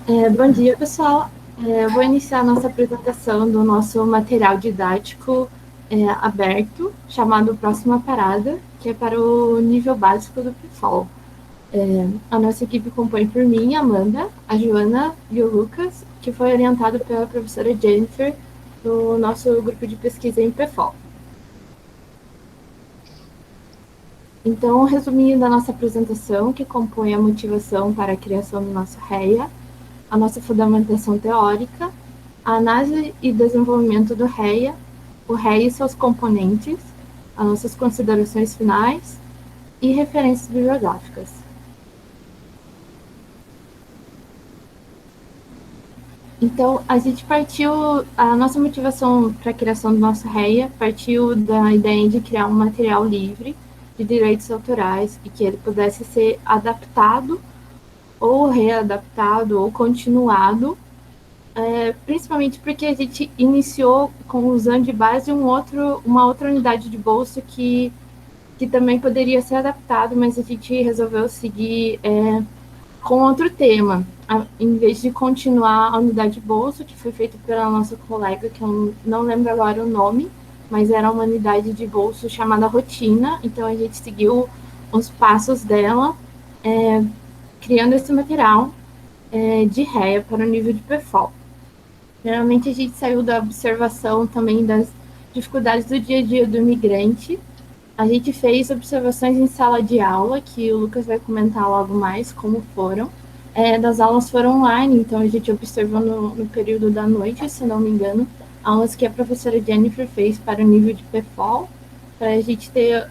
Bom dia, pessoal. Eu vou iniciar a nossa apresentação do nosso material didático aberto, chamado Próxima Parada, que é para o nível básico do PFOL. A nossa equipe compõe por mim, Amanda, a Joana e o Lucas, que foi orientado pela professora Jennifer do nosso grupo de pesquisa em PFOL. Então, resumindo a nossa apresentação, que compõe a motivação para a criação do nosso REA, a nossa fundamentação teórica, a análise e desenvolvimento do REA, o REA e seus componentes, as nossas considerações finais e referências bibliográficas. Então, a nossa motivação para a criação do nosso REA partiu da ideia de criar um material livre de direitos autorais e que ele pudesse ser adaptado ou readaptado ou continuado, principalmente porque a gente iniciou usando de base uma outra unidade de bolso que também poderia ser adaptado, mas a gente resolveu seguir com outro tema, em vez de continuar a unidade de bolso, que foi feita pela nossa colega, que eu não lembro agora o nome, mas era uma unidade de bolso chamada Rotina, então a gente seguiu os passos dela, criando esse material de REA para o nível de PFOL. Geralmente a gente saiu da observação também das dificuldades do dia a dia do imigrante. A gente fez observações em sala de aula, que o Lucas vai comentar logo mais como foram. Das aulas foram online, então a gente observou no período da noite, se não me engano, aulas que a professora Jennifer fez para o nível de PFOL, para a gente ter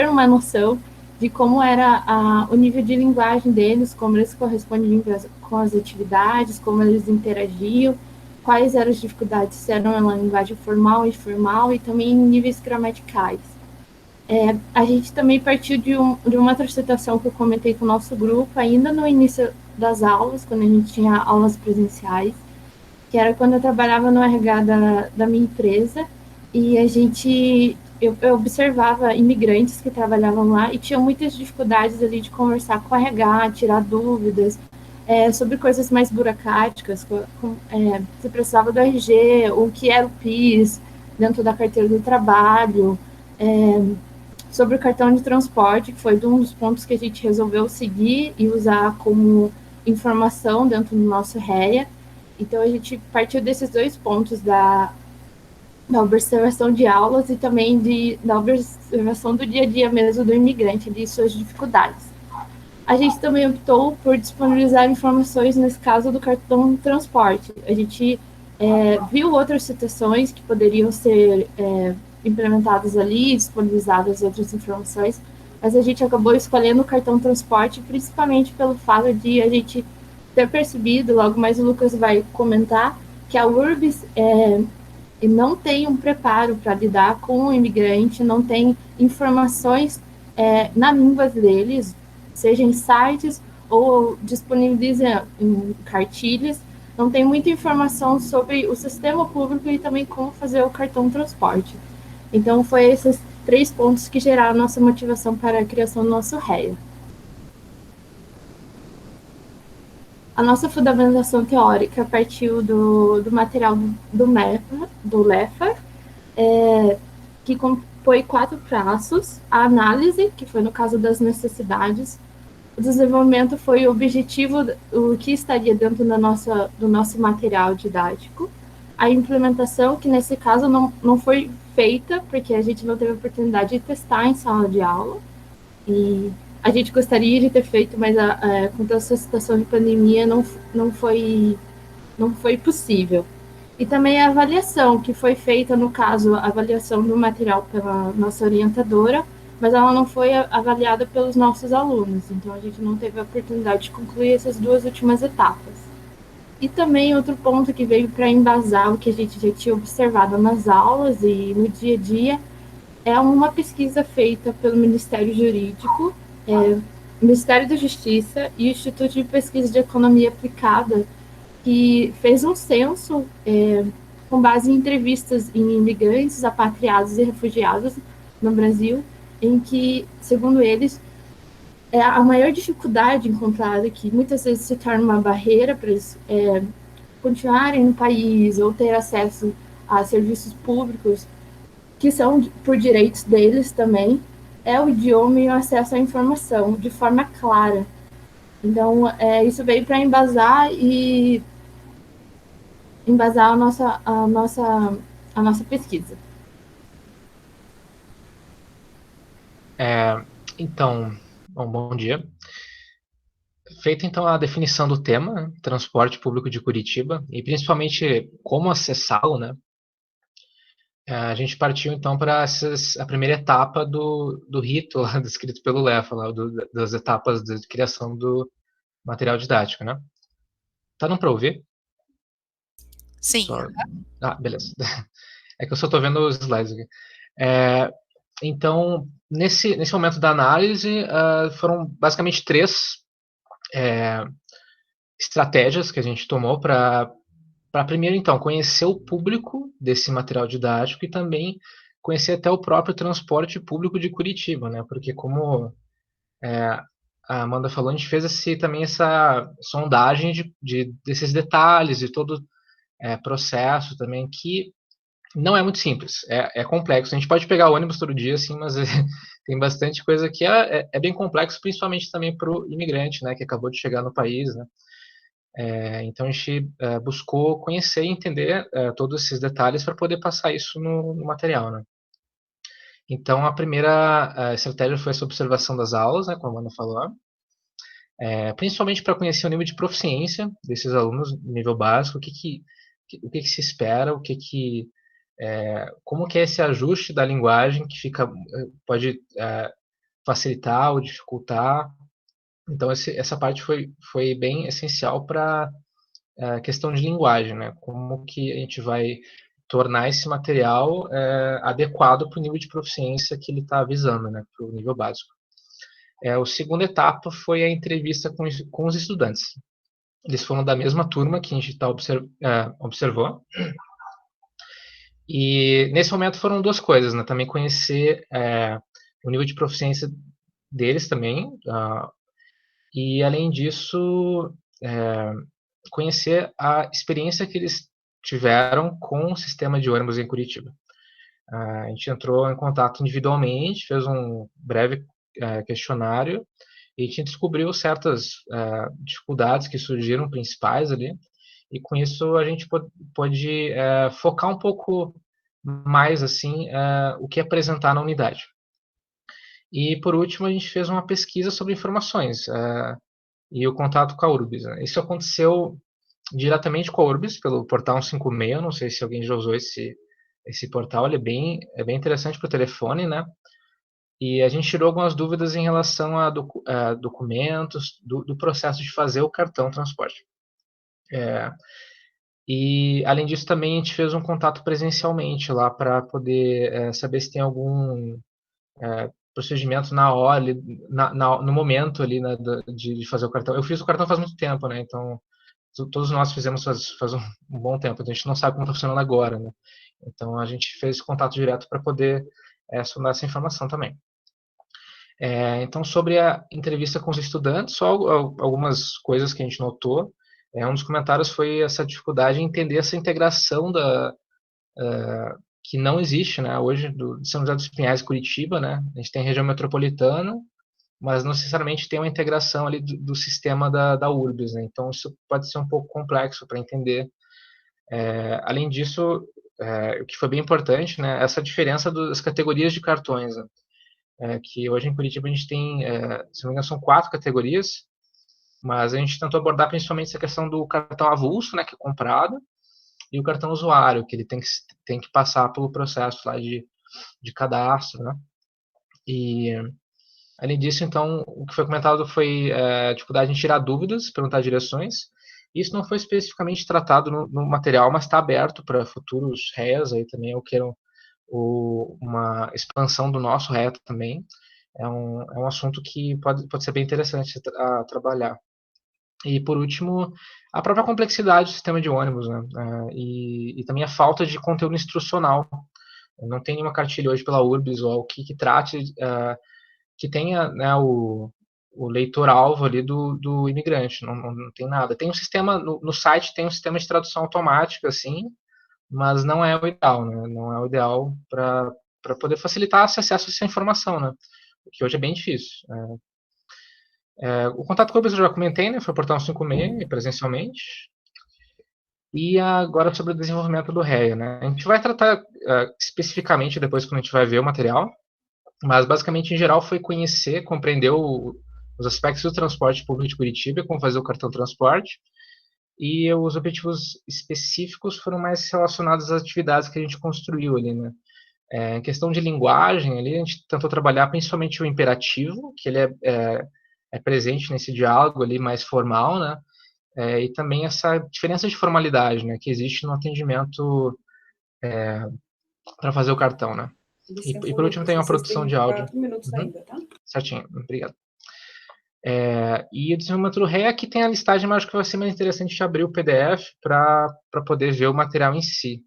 uma noção de como era o nível de linguagem deles, como eles correspondiam com as atividades, como eles interagiam, quais eram as dificuldades, se eram uma linguagem formal e informal, e também níveis gramaticais. A gente também partiu de uma outra situação que eu comentei com o nosso grupo, ainda no início das aulas, quando a gente tinha aulas presenciais, que era quando eu trabalhava no RH da minha empresa, e eu observava imigrantes que trabalhavam lá e tinham muitas dificuldades ali de conversar com o RH, tirar dúvidas sobre coisas mais burocráticas, se precisava do RG, o que era o PIS dentro da carteira do trabalho, sobre o cartão de transporte, que foi um dos pontos que a gente resolveu seguir e usar como informação dentro do nosso REA. Então, a gente partiu desses dois pontos da observação de aulas e também da observação do dia a dia mesmo do imigrante, de suas dificuldades. A gente também optou por disponibilizar informações nesse caso do cartão de transporte. A gente viu outras situações que poderiam ser implementadas ali, disponibilizadas outras informações, mas a gente acabou escolhendo o cartão de transporte principalmente pelo fato de a gente ter percebido, logo mais o Lucas vai comentar, que a URBS não tem um preparo para lidar com o imigrante, não tem informações na língua deles, seja em sites ou disponibiliza em cartilhas, não tem muita informação sobre o sistema público e também como fazer o cartão de transporte. Então, foi esses 3 pontos que geraram nossa motivação para a criação do nosso REA. A nossa fundamentação teórica partiu do material do LEFA, que compõe 4 passos. A análise, que foi no caso das necessidades. O desenvolvimento foi o objetivo, o que estaria dentro do nosso material didático. A implementação, que nesse caso não foi feita, porque a gente não teve a oportunidade de testar em sala de aula. E a gente gostaria de ter feito, mas com toda essa situação de pandemia não foi possível. E também a avaliação, que foi feita, no caso, a avaliação do material pela nossa orientadora, mas ela não foi avaliada pelos nossos alunos, então a gente não teve a oportunidade de concluir essas 2 últimas etapas. E também outro ponto que veio para embasar o que a gente já tinha observado nas aulas e no dia a dia é uma pesquisa feita pelo Ministério Jurídico, Ministério da Justiça e o Instituto de Pesquisa de Economia Aplicada, que fez um censo com base em entrevistas em imigrantes, apatriados e refugiados no Brasil, em que, segundo eles, é a maior dificuldade encontrada, que muitas vezes se torna uma barreira para eles continuarem no país ou ter acesso a serviços públicos que são por direitos deles também, é o idioma e o acesso à informação de forma clara. Então, isso veio para embasar a nossa pesquisa. Então, bom dia. Feita então a definição do tema, né, transporte público de Curitiba, e principalmente como acessá-lo, né? A gente partiu então para a primeira etapa do rito lá, descrito pelo Lefa, lá, das etapas de criação do material didático, né? Tá dando para ouvir? Sim. Só... Ah, beleza. É que eu só estou vendo os slides aqui. É, então, nesse momento da análise, foram basicamente três estratégias que a gente tomou para primeiro, então, conhecer o público desse material didático e também conhecer até o próprio transporte público de Curitiba, né? Porque como a Amanda falou, a gente fez também essa sondagem desses detalhes e todo processo também que não é muito simples, é complexo. A gente pode pegar ônibus todo dia, assim, mas tem bastante coisa que é bem complexo, principalmente também para o imigrante, né, que acabou de chegar no país, né. Então a gente buscou conhecer e entender todos esses detalhes para poder passar isso no material, né. Então a primeira estratégia foi essa observação das aulas, né, como a Ana falou, principalmente para conhecer o nível de proficiência desses alunos, nível básico, o que se espera, como que é esse ajuste da linguagem que pode facilitar ou dificultar. Então essa parte foi bem essencial para a questão de linguagem, né? Como que a gente vai tornar esse material adequado para o nível de proficiência que ele está visando, né? Para o nível básico. A segunda etapa foi a entrevista com os estudantes. Eles foram da mesma turma que a gente observou. E nesse momento foram duas coisas, né? Também conhecer o nível de proficiência deles também, e além disso, conhecer a experiência que eles tiveram com o sistema de ônibus em Curitiba. A gente entrou em contato individualmente, fez um breve questionário e a gente descobriu certas dificuldades que surgiram principais ali, e com isso a gente pôde focar um pouco mais assim o que apresentar na unidade. E por último a gente fez uma pesquisa sobre informações e o contato com a Urbis, né? Isso aconteceu diretamente com a Urbis pelo portal 156, não sei se alguém já usou esse portal, ele é bem interessante para o telefone, né? E a gente tirou algumas dúvidas em relação a documentos, do processo de fazer o cartão transporte. E, além disso, também a gente fez um contato presencialmente lá para poder saber se tem algum procedimento na hora, no momento ali, né, de fazer o cartão. Eu fiz o cartão faz muito tempo, né? Então, todos nós fizemos faz um bom tempo. Então, a gente não sabe como está funcionando agora, né? Então, a gente fez esse contato direto para poder sondar essa informação também. Então, sobre a entrevista com os estudantes, só algumas coisas que a gente notou. Um dos comentários foi essa dificuldade em entender essa integração que não existe, né, hoje de São José dos Pinhais e Curitiba, né? A gente tem região metropolitana, mas não necessariamente tem uma integração ali do sistema da Urbis, né? Então isso pode ser um pouco complexo para entender. Além disso, o que foi bem importante, né, essa diferença das categorias de cartões, né? Que hoje em Curitiba a gente tem, se não me engano, são 4 categorias, mas a gente tentou abordar principalmente essa questão do cartão avulso, né, que é comprado, e o cartão usuário, que ele tem que passar pelo processo lá de cadastro, né? E, além disso, então, o que foi comentado foi a dificuldade em tirar dúvidas, perguntar direções. Isso não foi especificamente tratado no material, mas está aberto para futuros REAs aí também, ou queiram uma expansão do nosso REA também. É um assunto que pode ser bem interessante a trabalhar. E, por último, a própria complexidade do sistema de ônibus, né? E também a falta de conteúdo instrucional. Não tem nenhuma cartilha hoje pela Urbis ou que trate, que tenha, né, o leitor-alvo ali do imigrante, não tem nada. Tem um sistema, no site tem um sistema de tradução automática, assim, mas não é o ideal, né? Não é o ideal para poder facilitar esse acesso a essa informação, né? Que hoje é bem difícil. O contato com o eu já comentei, né? Foi o Portal 56, presencialmente. E agora sobre o desenvolvimento do REA, né? A gente vai tratar especificamente depois quando a gente vai ver o material, mas basicamente, em geral, foi conhecer, compreender os aspectos do transporte público de Curitiba, como fazer o cartão transporte, e os objetivos específicos foram mais relacionados às atividades que a gente construiu ali, né? Em questão de linguagem, ali, a gente tentou trabalhar principalmente o imperativo, que ele é presente nesse diálogo ali mais formal, né? E também essa diferença de formalidade, né, que existe no atendimento para fazer o cartão, né? E por último tem uma produção de áudio. 4 minutos ainda, tá? Certinho, obrigado. E o desenvolvimento do REA aqui tem a listagem, mas acho que vai ser mais interessante de abrir o PDF para poder ver o material em si.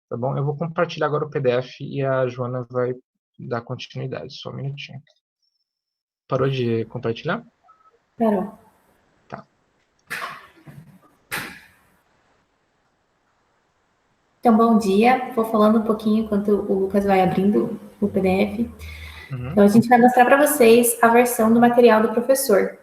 Tá bom? Eu vou compartilhar agora o PDF e a Joana vai dar continuidade. Só um minutinho. Parou de compartilhar? Parou. Tá. Então, bom dia. Vou falando um pouquinho enquanto o Lucas vai abrindo o PDF. Então, a gente vai mostrar para vocês a versão do material do professor.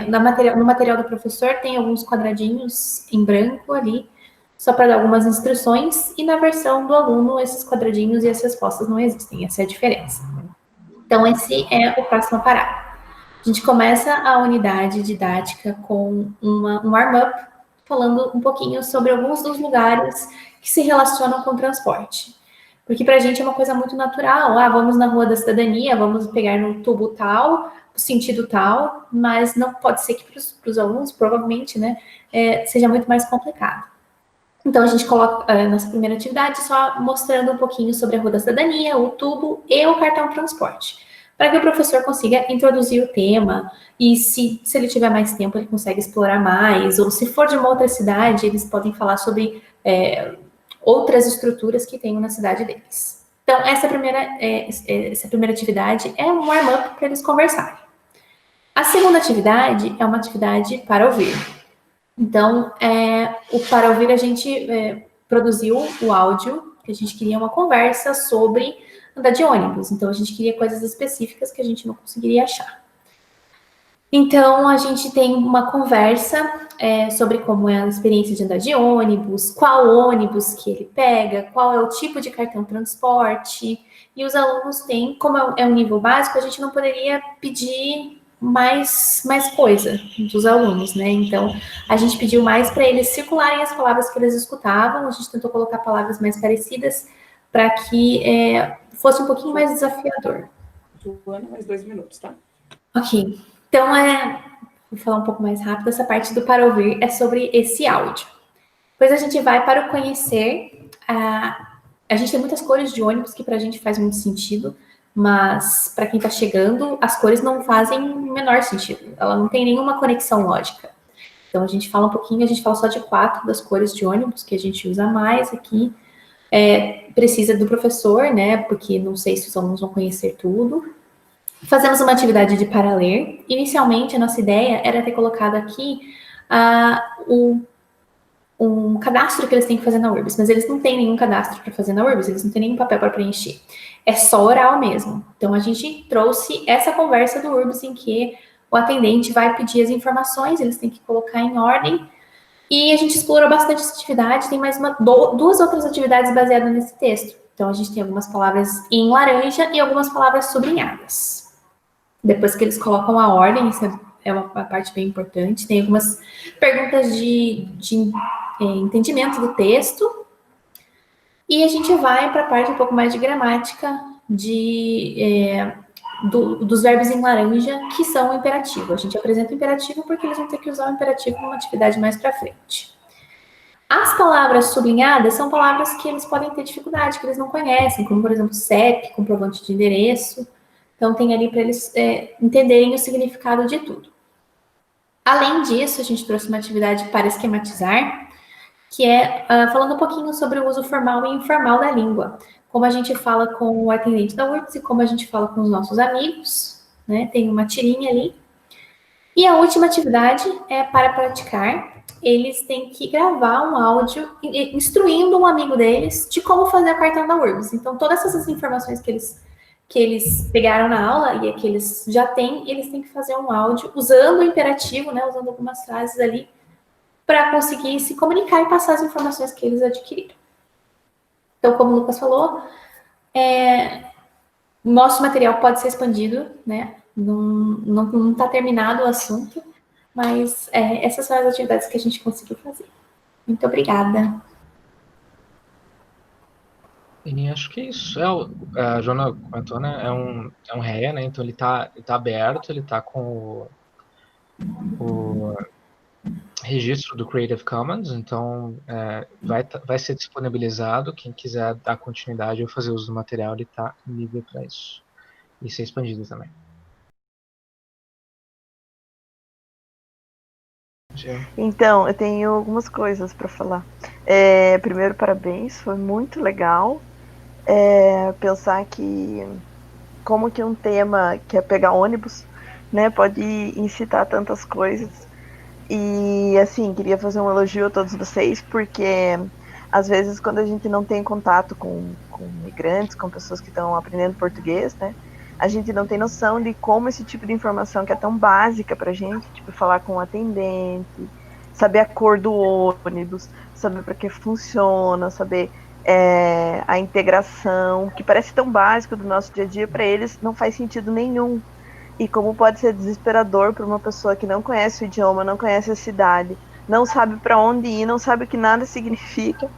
No material do professor tem alguns quadradinhos em branco ali, só para dar algumas instruções, e na versão do aluno, esses quadradinhos e as respostas não existem, essa é a diferença. Então, esse é o próximo parágrafo. A gente começa a unidade didática com um warm-up, falando um pouquinho sobre alguns dos lugares que se relacionam com o transporte. Porque para a gente é uma coisa muito natural, vamos na Rua da Cidadania, vamos pegar no tubo tal, no sentido tal, mas não pode ser que para os alunos, provavelmente, né, seja muito mais complicado. Então, a gente coloca nessa primeira atividade só mostrando um pouquinho sobre a Rua da Cidadania, o tubo e o cartão transporte, para que o professor consiga introduzir o tema e se ele tiver mais tempo, ele consegue explorar mais, ou se for de uma outra cidade, eles podem falar sobre outras estruturas que tenham na cidade deles. Então, essa primeira atividade é um warm-up para eles conversarem. A segunda atividade é uma atividade para ouvir. Então, para ouvir, a gente produziu o áudio, que a gente queria uma conversa sobre andar de ônibus. Então, a gente queria coisas específicas que a gente não conseguiria achar. Então, a gente tem uma conversa sobre como é a experiência de andar de ônibus, qual ônibus que ele pega, qual é o tipo de cartão transporte. E os alunos têm, como é um nível básico, a gente não poderia pedir mais coisa dos alunos, né? Então, a gente pediu mais para eles circularem as palavras que eles escutavam, a gente tentou colocar palavras mais parecidas para que fosse um pouquinho mais desafiador. Joana, mais 2 minutos, tá? Ok. Então, vou falar um pouco mais rápido, essa parte do para ouvir é sobre esse áudio. Depois a gente vai para o conhecer. A gente tem muitas cores de ônibus que para a gente faz muito sentido, mas para quem está chegando, as cores não fazem o menor sentido. Ela não tem nenhuma conexão lógica. Então, a gente fala um pouquinho, a gente fala só de 4 das cores de ônibus que a gente usa mais aqui. Precisa do professor, né? Porque não sei se os alunos vão conhecer tudo. Fazemos uma atividade de para ler. Inicialmente, a nossa ideia era ter colocado aqui um cadastro que eles têm que fazer na URBS, mas eles não têm nenhum cadastro para fazer na URBS, eles não têm nenhum papel para preencher. É só oral mesmo. Então, a gente trouxe essa conversa do URBS em que o atendente vai pedir as informações, eles têm que colocar em ordem, e a gente explorou bastante essa atividade, tem mais 2 outras atividades baseadas nesse texto. Então, a gente tem algumas palavras em laranja e algumas palavras sublinhadas. Depois que eles colocam a ordem, isso é uma parte bem importante. Tem algumas perguntas de entendimento do texto. E a gente vai para a parte um pouco mais de gramática, dos verbos em laranja, que são o imperativo. A gente apresenta o imperativo porque eles vão ter que usar o imperativo numa atividade mais para frente. As palavras sublinhadas são palavras que eles podem ter dificuldade, que eles não conhecem, como, por exemplo, CEP, comprovante de endereço. Então, tem ali para eles entenderem o significado de tudo. Além disso, a gente trouxe uma atividade para esquematizar, que é falando um pouquinho sobre o uso formal e informal da língua. Como a gente fala com o atendente da URBS e como a gente fala com os nossos amigos, né? Tem uma tirinha ali. E a última atividade é para praticar. Eles têm que gravar um áudio instruindo um amigo deles de como fazer o cartão da URBS. Então, todas essas informações que eles pegaram na aula e que eles já têm, eles têm que fazer um áudio usando o imperativo, né, usando algumas frases ali, para conseguir se comunicar e passar as informações que eles adquiriram. Então, como o Lucas falou, nosso material pode ser expandido, né? Não está terminado o assunto, mas essas são as atividades que a gente conseguiu fazer. Muito obrigada. E acho que é isso. A Joana comentou, né? É um REA, né? Então ele tá aberto, ele tá com o registro do Creative Commons, então vai ser disponibilizado. Quem quiser dar continuidade ou fazer uso do material, ele está livre para isso. E ser expandido também. Então, eu tenho algumas coisas para falar. Primeiro, parabéns, foi muito legal pensar que como que um tema que é pegar ônibus, né, pode incitar tantas coisas. E assim, queria fazer um elogio a todos vocês, porque às vezes quando a gente não tem contato com migrantes, com pessoas que estão aprendendo português, né, a gente não tem noção de como esse tipo de informação que é tão básica pra gente, tipo falar com o atendente, saber a cor do ônibus, saber para que funciona, saber a integração, que parece tão básico do nosso dia a dia, para eles não faz sentido nenhum. E como pode ser desesperador para uma pessoa que não conhece o idioma, não conhece a cidade, não sabe para onde ir, não sabe o que nada significa,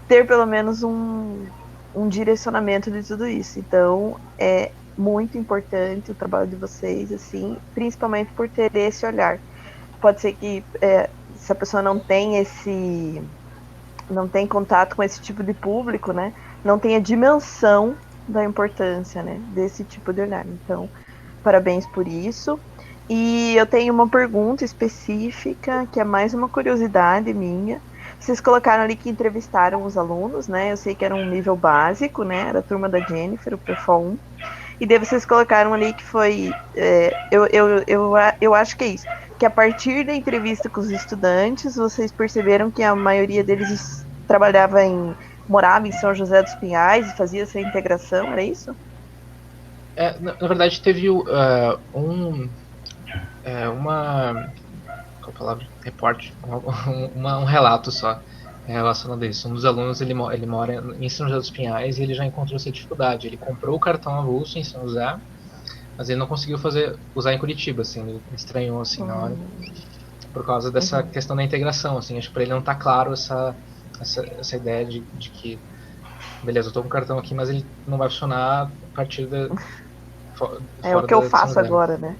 ter pelo menos um direcionamento de tudo isso. Então, é muito importante o trabalho de vocês, assim, principalmente por ter esse olhar. Pode ser que se a pessoa não tem contato com esse tipo de público, né, não tem a dimensão da importância, né, desse tipo de olhar. Então, parabéns por isso. E eu tenho uma pergunta específica, que é mais uma curiosidade minha. Vocês colocaram ali que entrevistaram os alunos, né? Eu sei que era um nível básico, né? Era a turma da Jennifer, o PFOL 1. E daí vocês colocaram ali que foi... eu acho que é isso. Que a partir da entrevista com os estudantes, vocês perceberam que a maioria deles morava em São José dos Pinhais e fazia essa integração, era isso? Na verdade, teve uma... Qual a palavra? Reporte. Um relato só relacionado a isso. Um dos alunos, ele mora em São José dos Pinhais e ele já encontrou essa dificuldade. Ele comprou o cartão avulso em São José, mas ele não conseguiu usar em Curitiba, assim. Ele estranhou, assim, na hora. Por causa dessa questão da integração, assim. Acho que para ele não tá claro essa ideia de que beleza, eu tô com o cartão aqui, mas ele não vai funcionar a partir da... É o que eu faço agora, né?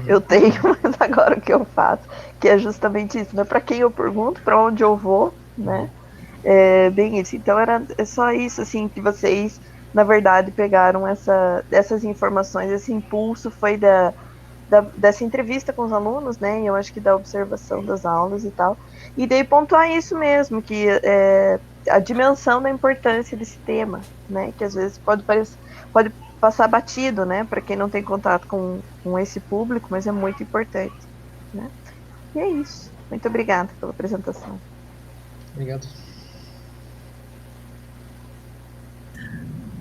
Eu tenho, mas agora o que eu faço, que é justamente isso, né? Para quem eu pergunto, para onde eu vou, né? Bem isso. Então é só isso, assim, que vocês, na verdade, pegaram essas informações, esse impulso foi dessa entrevista com os alunos, né? E eu acho que da observação das aulas e tal. E daí pontuar isso mesmo, que a dimensão da importância desse tema, né? Que às vezes pode passar batido, né, para quem não tem contato com esse público, mas é muito importante, né? E é isso. Muito obrigada pela apresentação. Obrigado.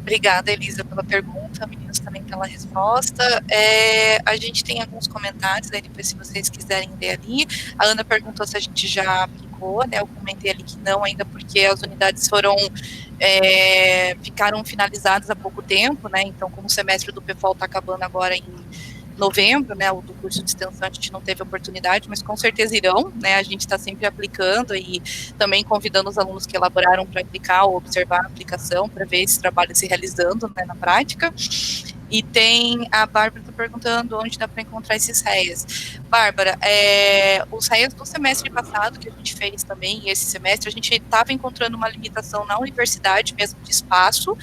Obrigada, Elisa, pela pergunta, meninos também pela resposta. A gente tem alguns comentários aí, depois se vocês quiserem ler ali. A Ana perguntou se a gente já aplicou, né? Eu comentei ali que não ainda, porque as unidades ficaram finalizadas há pouco tempo, né? Então, como o semestre do PFOL está acabando agora em novembro, né, o do curso de extensão a gente não teve oportunidade, mas com certeza irão, né, a gente está sempre aplicando e também convidando os alunos que elaboraram para aplicar ou observar a aplicação para ver esse trabalho se realizando, né, na prática. E tem a Bárbara está perguntando onde dá para encontrar esses REAs. Bárbara, os REAs do semestre passado que a gente fez também, e esse semestre, a gente estava encontrando uma limitação na universidade mesmo de espaço,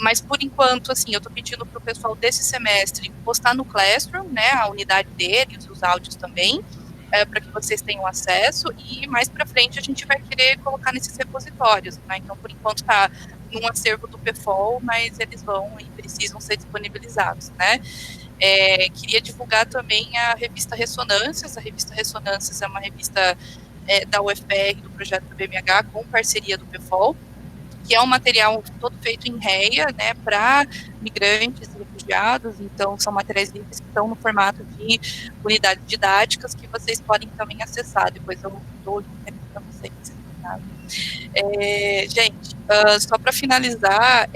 mas por enquanto, assim, eu estou pedindo para o pessoal desse semestre postar no Classroom, né, a unidade deles, os áudios também, para que vocês tenham acesso, e mais para frente a gente vai querer colocar nesses repositórios, né? Então, por enquanto está num acervo do PFOL, mas eles vão e precisam ser disponibilizados, né? Queria divulgar também a revista Ressonâncias. A revista Ressonâncias é uma revista da UFPR, do projeto do BMH, com parceria do PFOL, que é um material todo feito em REA, né, para migrantes e refugiados. Então, são materiais livres que estão no formato de unidades didáticas que vocês podem também acessar. Depois eu dou o link para vocês. Tá? Gente, só para finalizar,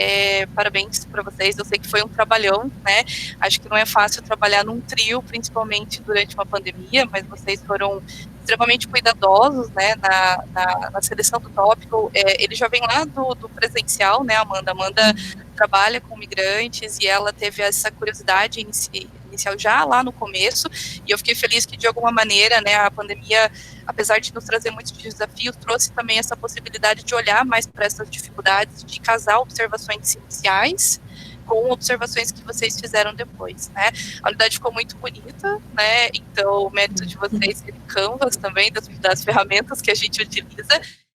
parabéns para vocês. Eu sei que foi um trabalhão, né? Acho que não é fácil trabalhar num trio, principalmente durante uma pandemia, mas vocês foram extremamente cuidadosos, né, na seleção do tópico. Ele já vem lá do presencial, né, Amanda trabalha com migrantes e ela teve essa curiosidade inicial já lá no começo, e eu fiquei feliz que de alguma maneira, né, a pandemia, apesar de nos trazer muitos desafios, trouxe também essa possibilidade de olhar mais para essas dificuldades, de casar observações iniciais com observações que vocês fizeram depois, né? A unidade ficou muito bonita, né? Então, o mérito de vocês é Canvas também, das ferramentas que a gente utiliza.